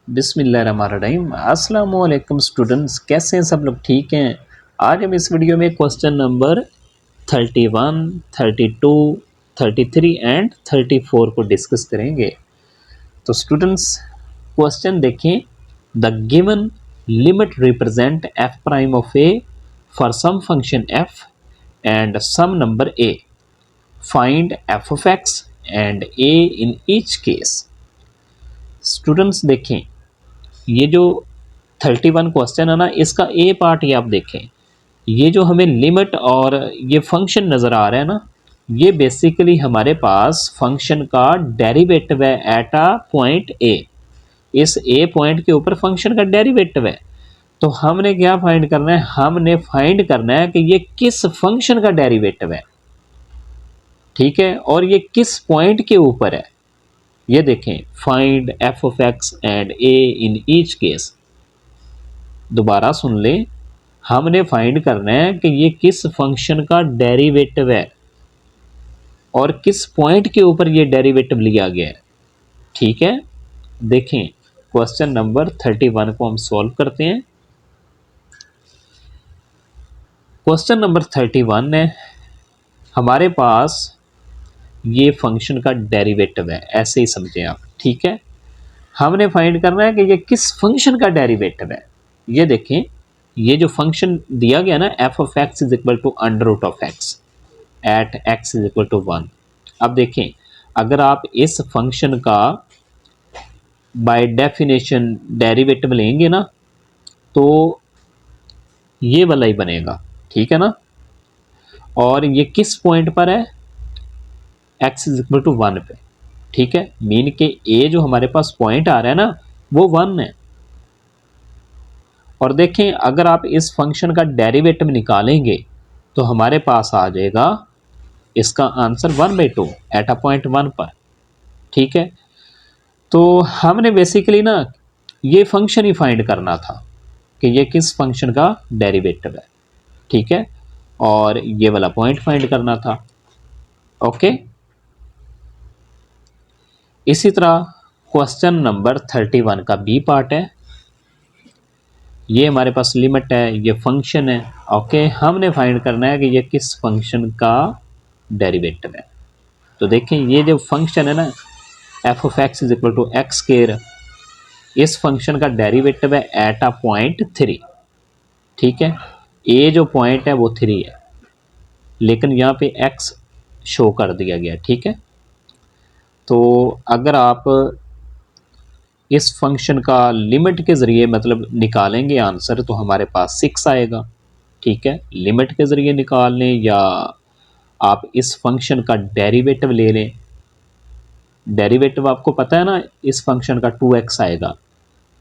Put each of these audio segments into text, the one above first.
बिस्मिल्लाहिर्रहमानिर्रहीम। अस्सलाम वालेकुम स्टूडेंट्स, कैसे हैं सब लोग? ठीक हैं। आज हम इस वीडियो में क्वेश्चन नंबर 31, 32, 33 एंड 34 को डिस्कस करेंगे। तो स्टूडेंट्स क्वेश्चन देखें। The given limit represent f prime of a for some function f and some number a. Find f of x and a in each case. Students देखें, ये जो 31 question है ना, इसका ए पार्ट ये आप देखें। ये जो हमें लिमिट और ये फंक्शन नज़र आ रहा है ना, ये बेसिकली हमारे पास फंक्शन का डेरिवेटिव है एट अ पॉइंट ए। इस ए पॉइंट के ऊपर फंक्शन का डेरिवेटिव है। तो हमने क्या फाइंड करना है? हमने फाइंड करना है कि ये किस फंक्शन का डेरिवेटिव है, ठीक है, और ये किस पॉइंट के ऊपर है। ये देखें, find f of x and a in each case. दोबारा सुन लें, हमने फाइंड करना है कि ये किस फंक्शन का डेरिवेटिव है और किस पॉइंट के ऊपर ये डेरिवेटिव लिया गया है, ठीक है। देखें, क्वेश्चन नंबर 31 को हम सॉल्व करते हैं। क्वेश्चन नंबर 31 है, हमारे पास ये फंक्शन का डेरिवेटिव है, ऐसे ही समझें आप, ठीक है। हमने फाइंड करना है कि ये किस फंक्शन का डेरिवेटिव है। ये देखें, ये जो फंक्शन दिया गया ना, f of x is equal to under root of x at x is equal to 1। अब देखें, अगर आप इस फंक्शन का बाय डेफिनेशन डेरिवेटिव लेंगे ना, तो ये वाला ही बनेगा, ठीक है ना। और ये किस पॉइंट पर है? एक्स इज इक्वल टू 1 पे, ठीक है। मीन के ए जो हमारे पास पॉइंट आ रहा है ना, वो 1 है। और देखें, अगर आप इस फंक्शन का डेरिवेटिव निकालेंगे तो हमारे पास आ जाएगा इसका आंसर 1/2 एट अ पॉइंट 1 पर, ठीक है। तो हमने बेसिकली ना ये फंक्शन ही फाइंड करना था कि ये किस फंक्शन का डेरिवेटिव है, ठीक है, और ये वाला पॉइंट फाइंड करना था, ओके। इसी तरह क्वेश्चन नंबर 31 का बी पार्ट है। ये हमारे पास लिमिट है, ये फंक्शन है, ओके। हमने फाइंड करना है कि ये किस फंक्शन का डेरिवेटिव है। तो देखें, ये जो फंक्शन है ना, f of x is equal to x square, इस फंक्शन का डेरिवेटिव है एट अ पॉइंट 3, ठीक है। ए जो पॉइंट है वो 3 है, लेकिन यहाँ पे एक्स शो कर दिया गया, ठीक है। तो अगर आप इस फंक्शन का लिमिट के ज़रिए मतलब निकालेंगे आंसर, तो हमारे पास 6 आएगा, ठीक है। लिमिट के ज़रिए निकाल लें या आप इस फंक्शन का डेरिवेटिव ले लें। डेरिवेटिव आपको पता है ना, इस फंक्शन का 2x आएगा,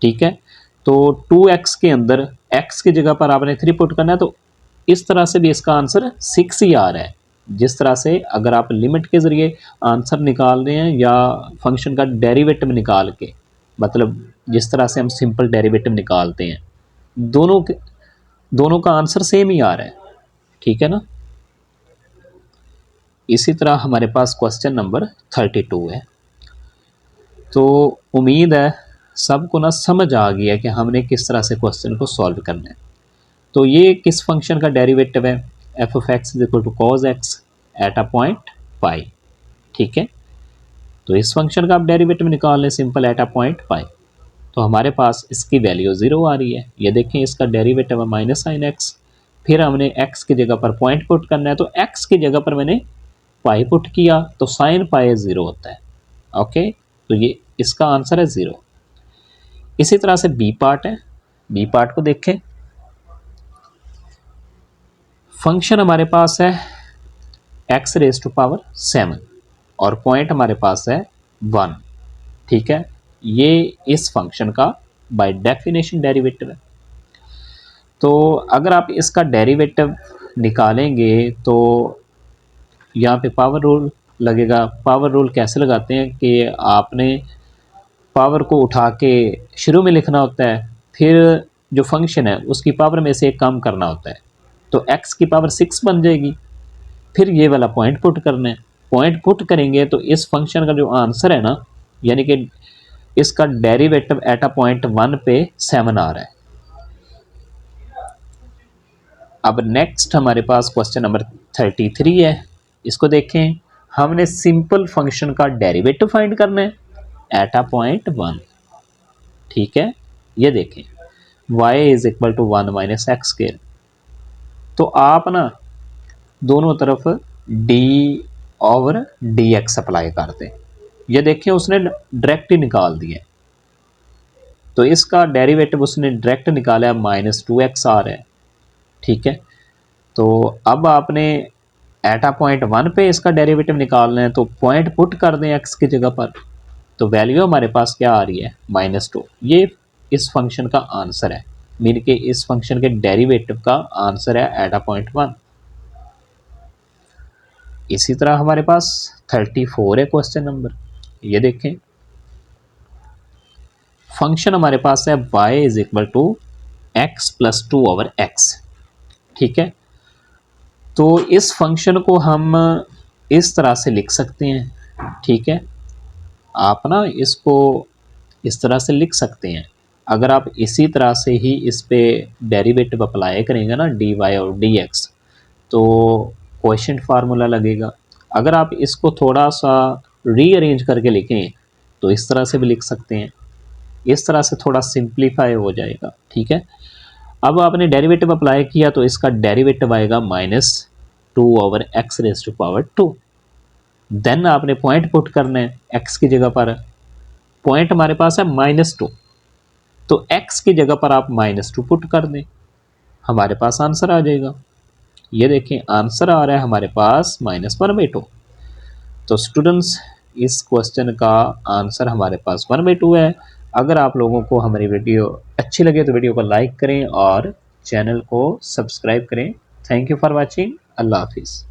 ठीक है। तो 2x के अंदर x की जगह पर आपने 3 पुट करना है, तो इस तरह से भी इसका आंसर 6 ही आ रहा है। जिस तरह से अगर आप लिमिट के ज़रिए आंसर निकाल रहे हैं या फंक्शन का डेरिवेटिव निकाल के, मतलब जिस तरह से हम सिंपल डेरिवेटिव निकालते हैं, दोनों का आंसर सेम ही आ रहा है, ठीक है ना। इसी तरह हमारे पास क्वेश्चन नंबर 32 है। तो उम्मीद है सबको ना समझ आ गया कि हमने किस तरह से क्वेश्चन को सॉल्व करना है। तो ये किस फंक्शन का डेरिवेटिव है? F of x is equal to cos X at a point pi, ठीक है। तो इस फंक्शन का आप डेरिवेटिव निकाल लें सिंपल एट अ पॉइंट पाई। तो हमारे पास इसकी वैल्यू 0 आ रही है। ये देखें, इसका डेरिवेटिव है माइनस साइन एक्स। फिर हमने एक्स की जगह पर पॉइंट पुट करना है, तो एक्स की जगह पर मैंने पाई पुट किया, तो साइन पाई 0 होता है, ओके। तो ये इसका आंसर है 0। इसी तरह से बी पार्ट है। बी पार्ट को देखें, फंक्शन हमारे पास है एक्स रेज टू पावर 7 और पॉइंट हमारे पास है 1, ठीक है। ये इस फंक्शन का बाय डेफिनेशन डेरिवेटिव है। तो अगर आप इसका डेरिवेटिव निकालेंगे तो यहाँ पे पावर रूल लगेगा। पावर रूल कैसे लगाते हैं कि आपने पावर को उठा के शुरू में लिखना होता है, फिर जो फंक्शन है उसकी पावर में से एक कम करना होता है, तो x की पावर 6 बन जाएगी। फिर ये वाला पॉइंट पुट करना है। पॉइंट पुट करेंगे तो इस फंक्शन का जो आंसर है ना, यानी कि इसका डेरिवेटिव एट अ पॉइंट 1 पे 7 आ रहा है। अब नेक्स्ट हमारे पास क्वेश्चन नंबर 33 है। इसको देखें, हमने सिंपल फंक्शन का डेरिवेटिव फाइंड करना है एट अ पॉइंट 1। ठीक है, ये देखें y is equal to 1 minus x square. तो आप ना दोनों तरफ d और dx अप्लाई कर दें। ये देखें उसने डायरेक्ट ही निकाल दिया, तो इसका डेरिवेटिव उसने डायरेक्ट निकाला है -2x आ रहा है। ठीक है, तो अब आपने एट अ पॉइंट 1 पे इसका डेरिवेटिव निकालना है, तो पॉइंट पुट कर दें x की जगह पर, तो वैल्यू हमारे पास क्या आ रही है -2। ये इस फंक्शन का आंसर है, मीन के इस फंक्शन के डेरिवेटिव का आंसर है एट अ पॉइंट 1। इसी तरह हमारे पास 34 है क्वेश्चन नंबर। ये देखें, फंक्शन हमारे पास है y is equal to x plus 2 over x. ठीक है, तो इस फंक्शन को हम इस तरह से लिख सकते हैं। ठीक है, आप ना इसको इस तरह से लिख सकते हैं। अगर आप इसी तरह से ही इस पे डेरिवेटिव अप्लाई करेंगे ना dy और dx, तो क्वोशिएंट फार्मूला लगेगा। अगर आप इसको थोड़ा सा रीअरेंज करके लिखें तो इस तरह से भी लिख सकते हैं। इस तरह से थोड़ा सिंप्लीफाई हो जाएगा। ठीक है, अब आपने डेरिवेटिव अप्लाई किया तो इसका डेरिवेटिव आएगा -2 over x raise to power 2। Then आपने पॉइंट पुट करना है x की जगह पर। पॉइंट हमारे पास है -2, तो x की जगह पर आप -2 पुट कर दें, हमारे पास आंसर आ जाएगा। ये देखें आंसर आ रहा है हमारे पास -1/2। तो स्टूडेंट्स, इस क्वेश्चन का आंसर हमारे पास 1/2 है। अगर आप लोगों को हमारी वीडियो अच्छी लगे तो वीडियो को लाइक करें और चैनल को सब्सक्राइब करें। Thank you for watching. अल्लाह हाफिज़।